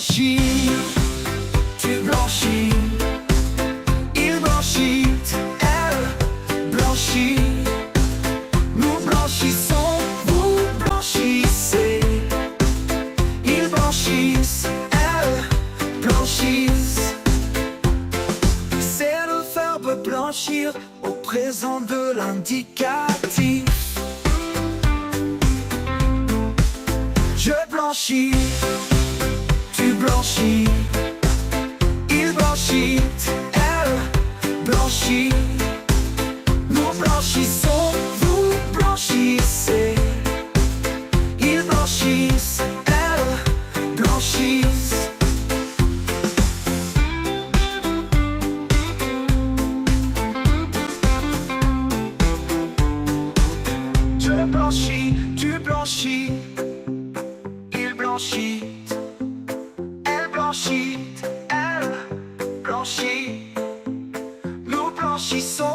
blanchis, tu blanchis, il blanchit, elle blanchit, nous blanchissons, vous blanchissez, ils blanchissent, elles blanchissent. C'est le verbe blanchir au présent de l'indicatif. Je blanchis, tu blanchis, il blanchit, elle blanchit, nous blanchissons, vous blanchissez, ils blanchissent, elles blanchissent. Je blanchis, tu blanchis, il blanchit, elle blanchit, elle blanchit, nous blanchissons.